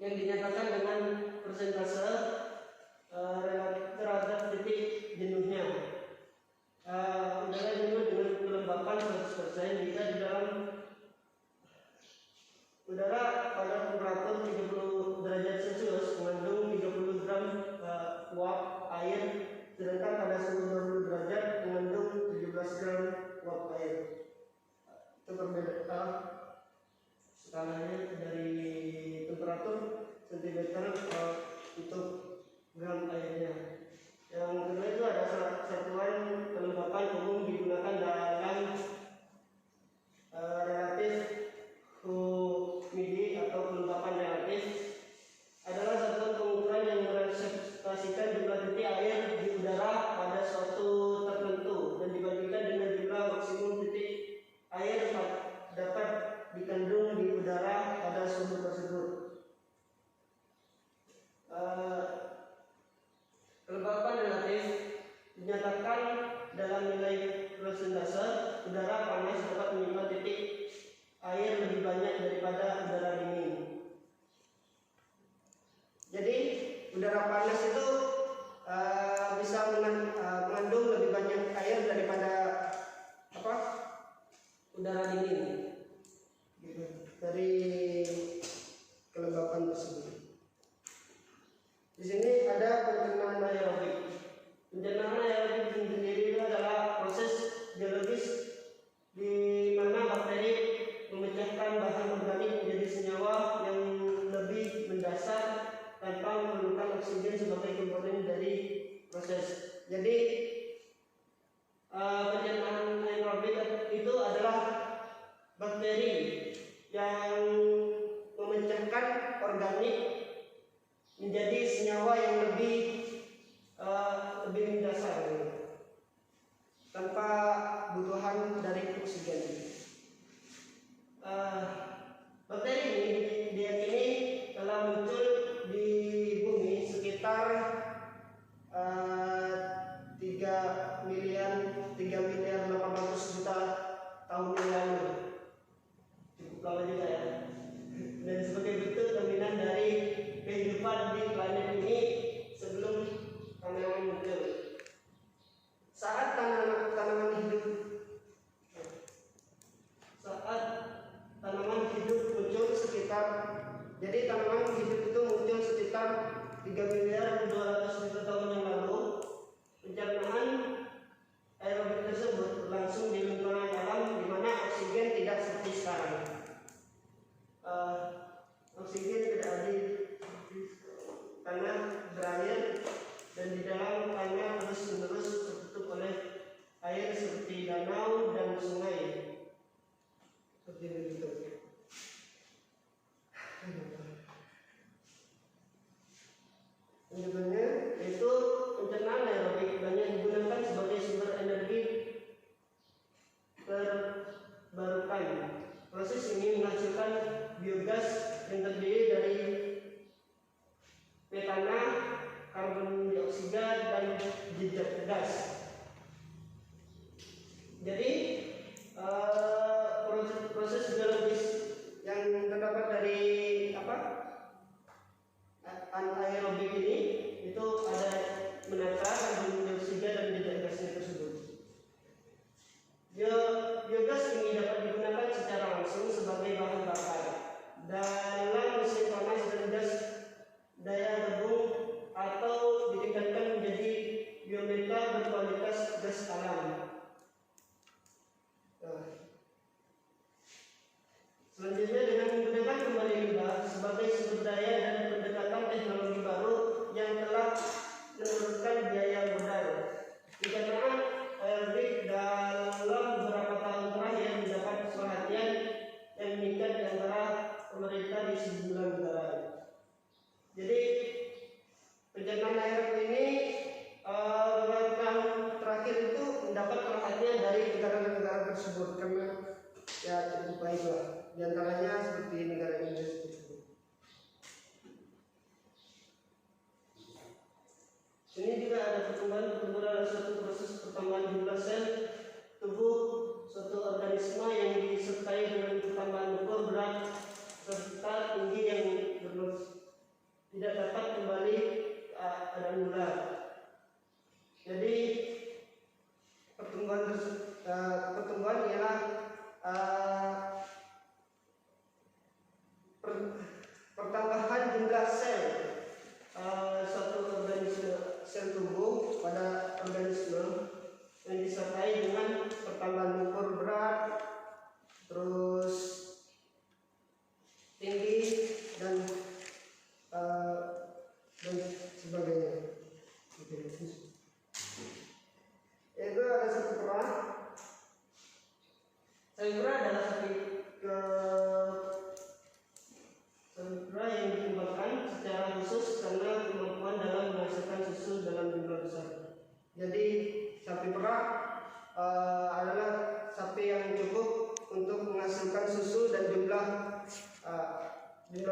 yang dinyatakan dengan persentase terhadap titik jenuhnya. Udara jenuh dengan kelembapan 100% jika di dalam udara pada temperatur 30 derajat Celcius mengandung 30 gram uap air, sedangkan pada suhu 20 derajat mengandung 17 gram uap air. Itu perbedaan skalanya dari temperatur sentimeter untuk gram airnya. Yang kedua itu ada satuan kelembapan umum digunakan dalam relatif humidity atau kelembapan relatif adalah satuan pengukuran yang merepresentasikan jumlah titik air di udara pada suatu tertentu dan dibandingkan dengan jumlah maksimum titik air dapat dikandung di udara pada suhu tersebut. Kelembapan relatif dinyatakan dalam nilai persentase udara panas dapat menyimpan titik air lebih banyak daripada udara dingin. Jadi udara panas itu bisa mengandung lebih banyak air daripada udara dingin, gitu, dari kelembapan tersebut. Di sini ada pencernaan aerobik. Pencernaan aerobik sendiri itu adalah proses biologis di mana bakteri memecahkan bahan organik menjadi senyawa yang lebih mendasar tanpa memerlukan oksigen sebagai komponen dari proses. Jadi pencernaan aerobik itu adalah bakteri yang memecahkan organik menjadi senyawa yang lebih mendasar tanpa butuhan dari oksigen. Bakteri ini diyakini telah muncul di bumi sekitar 3 miliar 800 juta tahun yang lalu. Cukup lama juga ya. Dan sebagai bentuk dominan dari kehidupan di planet ini sebelum tanaman muncul. Saat tanaman hidup muncul sekitar, jadi tanaman hidup itu muncul sekitar 3 miliar 200 juta tahun yang lalu. Pencernaan aerobik tersebut berlangsung di lingkungan alam di mana oksigen tidak seperti sekarang. Oksigen tidak ada tanah berair dan di dalam tanah terus-menerus tertutup oleh air seperti danau dan sungai. Seperti itu. Sebenarnya itu pencernaan aerobik banyak digunakan sebagai sumber energi terbarukan. Proses ini menghasilkan biogas yang terdiri dari metana, karbon dioksida, dan jejak gas. Jadi proses biologis yang terdapat dari anaerobik ini itu ada menata, karbon dioksida, dan jejak gasnya tersebut. Biogas ini dapat digunakan secara langsung sebagai bahan bakar dalam mesin panas dan gas daya gabung atau ditingkatkan menjadi biometa berkualitas gas alam. Selanjutnya dengan menggunakan kembali limbah sebagai sumber daya dan pendekatan teknologi baru yang telah menurunkan biaya modal. Pencernaan aerobik dalam beberapa tahun terakhir mendapat perhatian yang meningkat di antara pemerintah di sejumlah negara. Jadi pencernaan aerobik ini beberapa tahun terakhir itu mendapat perhatian dari negara-negara tersebut karena ya cukup baiklah. Di antaranya seperti negara Indonesia tersebut. Ini juga ada pertumbuhan adalah suatu proses pertambahan jumlah sel tubuh suatu organisme yang disertai dengan pertambahan ukur berat serta tinggi yang tidak dapat kembali ke keadaan mula. Jadi pertumbuhan ialah pertambahan jumlah sel suatu organisme, sel tubuh pada organisme yang disertai dengan pertambahan ukur berat, terus tinggi dan sebagainya. Itu ada satu perah. Sapi perah adalah sapi perah yang dikembangkan secara khusus karena kemampuan dalam menghasilkan susu dalam jumlah besar. Jadi sapi perah adalah sapi yang cukup untuk menghasilkan susu dan jumlah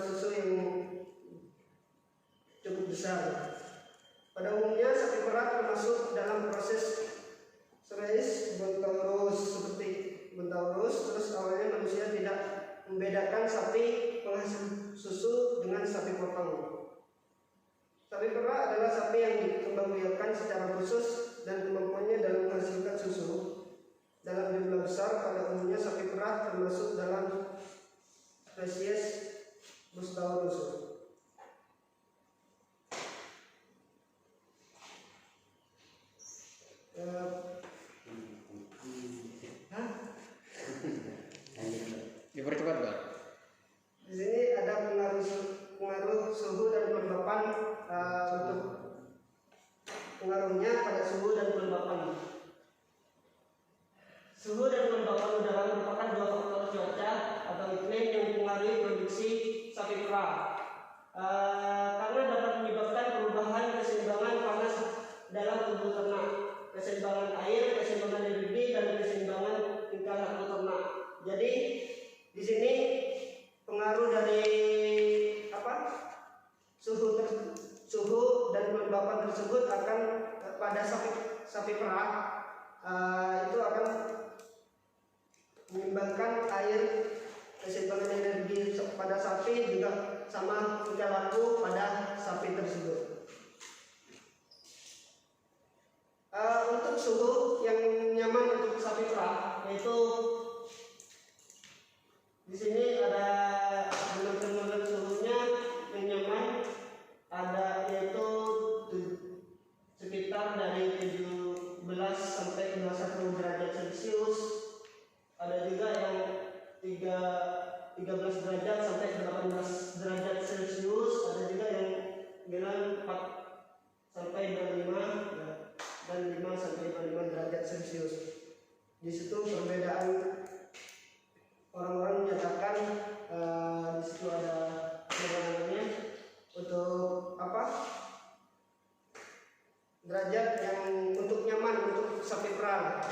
susu yang cukup besar. Pada umumnya sapi perah termasuk dalam proses series Bontaurus seperti Bontaurus. Terus awalnya manusia tidak membedakan sapi penghasil susu dengan sapi potong. Sapi perah adalah sapi yang dikembangbiakkan secara khusus dan kemampuannya dalam menghasilkan susu dalam jumlah besar. Pada umumnya sapi perah termasuk dalam spesies Bontaurus. Dipercepat, Pak. Di sini ada pengaruh suhu dan kelembapan untuk pengaruhnya pada suhu dan kelembapan. Suhu dan kelembapan udara merupakan dua faktor cuaca atau iklim yang mempengaruhi produksi sapi perah. Karena dapat menyebabkan perubahan keseimbangan panas dalam tubuh ternak, keseimbangan air, keseimbangan energi, dan keseimbangan tingkah laku ternak. Jadi di sini pengaruh dari suhu dan kelembapan tersebut akan pada sapi perah itu akan menyumbangkan air, keseimbangan energi pada sapi juga sama tingkah laku pada sapi tersebut. Untuk suhu yang nyaman untuk sapi perah yaitu di sini ada benar-benar suhunya yang nyaman, ada yaitu sekitar dari 17 sampai 21 derajat Celcius. Ada juga yang 13 derajat sampai 18 derajat Celcius. Ada juga yang dengan 4 sampai 25 dan 5 sampai 25 derajat Celcius. Di situ perbedaan orang-orang menyatakan di situ ada namanya untuk derajat yang untuk nyaman untuk sapi perah.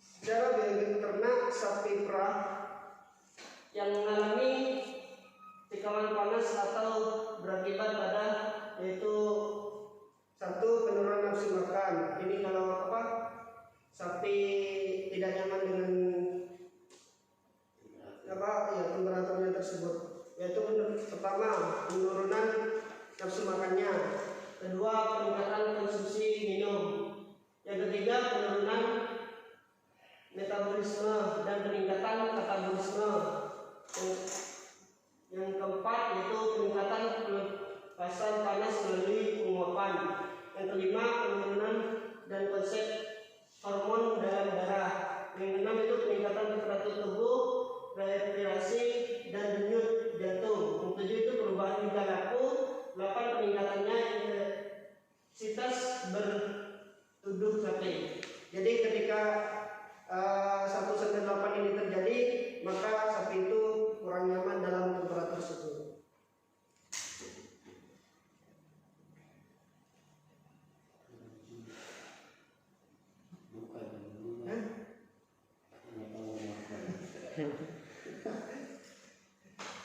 Secara biologi ternak, sapi perah yang mengalami tekanan panas atau berakibat pada yaitu satu, penurunan nafsu makan. Ini kalau sapi tidak nyaman dengan temperaturnya tersebut, yaitu pertama penurunan nafsu makannya, kedua peningkatan konsumsi minum, yang ketiga penurunan metabolisme dan peningkatan katabolisme, yang keempat yaitu peningkatan pelepasan panas melalui penguapan, yang kelima penurunan dan konsep hormon dalam darah, yang keenam itu peningkatan temperatur tubuh, respirasi dan denyut jantung, yang ketujuh itu perubahan tingkah laku, 8 peningkatannya intensitas bertubuh sapi. Jadi ketika 1-8 ini terjadi, maka sapi itu kurang nyaman dalam temperatur tersebut.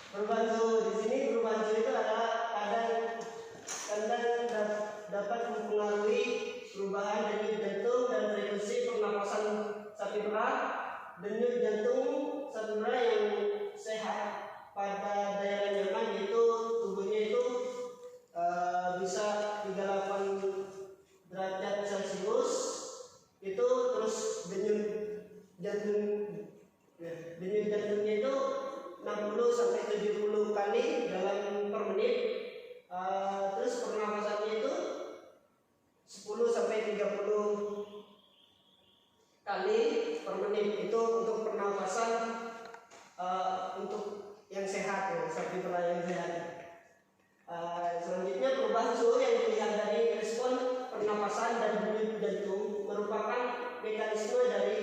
Perubahan suhu di sini, perubahan suhu itu adalah kadang dapat mempengaruhi perubahan denyut jantung dan frekuensi pernapasan sapi perah. Denyut jantung satwa yang sehat pada daerah nyaman itu tubuhnya itu bisa 38 derajat Celcius itu, terus denyut jantungnya itu 60 sampai 70 kali dalam per menit. Terus pernapasannya itu 10 sampai 30 kali per menit. Itu untuk pernapasan untuk yang sehat ya, sapi perah yang sehat. Selanjutnya perubahan suhu yang dilihat dari respon pernapasan dan denyut jantung merupakan mekanisme dari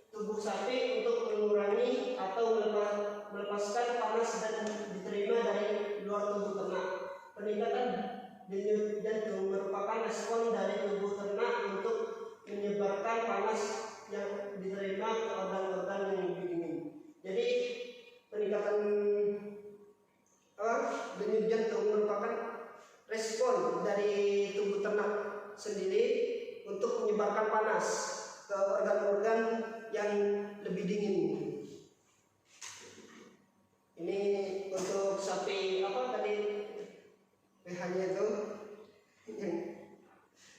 tubuh sapi untuk mengurangi atau melepaskan panas dan diterima dari luar tubuh ternak. Peningkatan denyut jantung merupakan respon dari tubuh ternak untuk menyebarkan panas yang diterima ke organ-organ yang lebih dingin. Jadi peningkatan denyut jantung merupakan respon dari tubuh ternak sendiri untuk menyebarkan panas ke organ-organ yang lebih dingin. Ini untuk sapi apa tadi pH-nya itu yang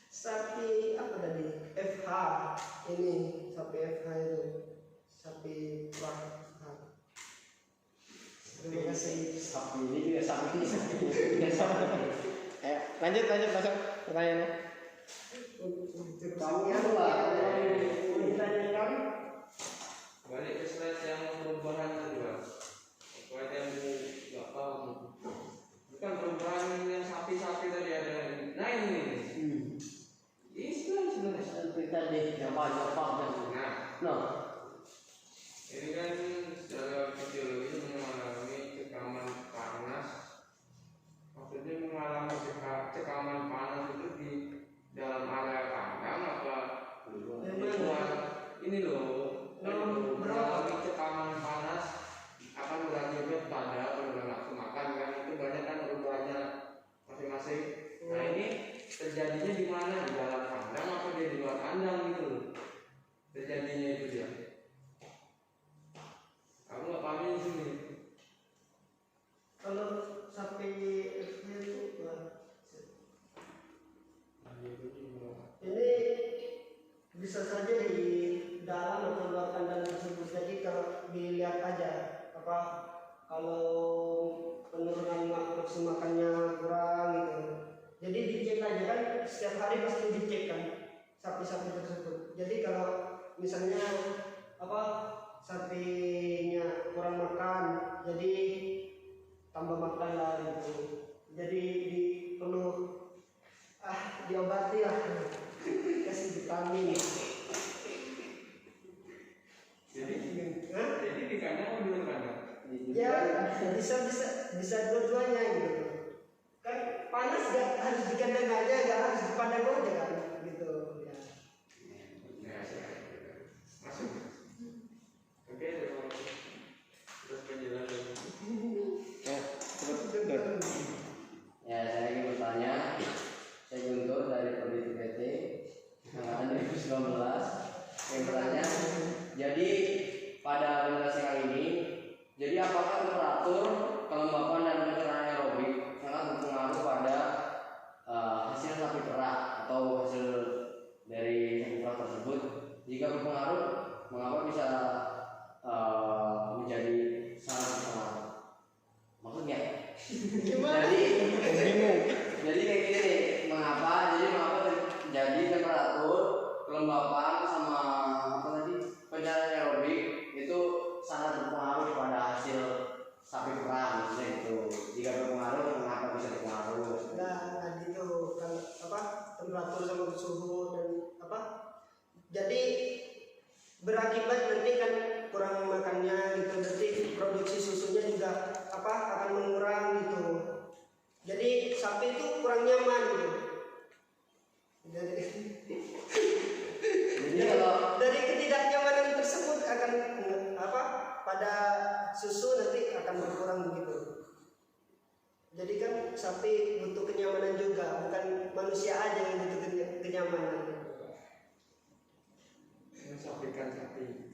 sapi apa tadi, FH. Ini sapi FH itu sapi perah. Terima kasih. Sapi ini juga sapi. Lanjut masuk pertanyaannya. Kamu yang mau ditanyakan? Balik ke slide yang perubahan tadi, Pak. Slide yang nggak paham. Bukan perubahan yang sapi-sapi tadi ada. Nah ini. Ini sebenarnya. Seperti tadi Jepang. Nah, ini kan secara fisiologi mengalami cekaman panas. Maksudnya mengalami cekaman panas itu di dalam area kandang apa di luar? Ini loh, mengalami cekaman panas akan berakibat pada penurunan nafsu makan kan, itu banyak kan perubahannya masing-masing. Nah ini terjadinya di mana, di dalam kandang atau dia di luar kandang gitu loh terjadinya itu dia. Aku nggak paham di sini. Kalau sapi itu ini bisa saja di dalam atau luar kandang tersebut. Jadi kalau dilihat aja apa, kalau penurunan nafsu makannya kurang gitu, jadi dicek aja kan, setiap hari pasti dicek kan sapi-sapi tersebut. Jadi kalau misalnya apa, sapinya kurang makan, jadi tambah makan lah gitu. Jadi perlu diobati lah, kasih vitamin. Jadi di kandang atau di luar kandang? Ya bisa dua-duanya gitu. Kan panas gak harus di kandang aja, gak harus di padang aja kan gitu ya. Masuk. Oke, terus penjelasan. Ya, saya ingin bertanya. Saya Guntur dari Perditi PT angkatan 2019 yang bertanya. Jadi pada generasi kali ini, jadi apakah temperatur, kelembapan dan pencernaan aerobik sangat berpengaruh pada hasil sapi perah atau hasil dari sapi perah tersebut? Jika berpengaruh, mengapa bisa menjadi sangat berpengaruh? Maksudnya? Jadi kayak gini nih, mengapa terjadi temperatur, kelembapan sama apa tadi pencernaan aerobik itu sangat berpengaruh pada hasil sapi perah, maksudnya itu. Jika berpengaruh, mengapa bisa berpengaruh? Nah gitu kan apa, temperatur sama suhu dan apa, jadi berakibat nanti kan kurang makannya gitu, nanti produksi susunya juga apa akan mengurang gitu. Jadi sapi itu kurang nyaman gitu. Jadi kalau dari ketidaknyamanan tersebut akan apa, pada susu nanti akan berkurang begitu. Jadi kan sapi butuh kenyamanan juga, bukan manusia aja yang butuh kenyamanan. Sapi kan sapi.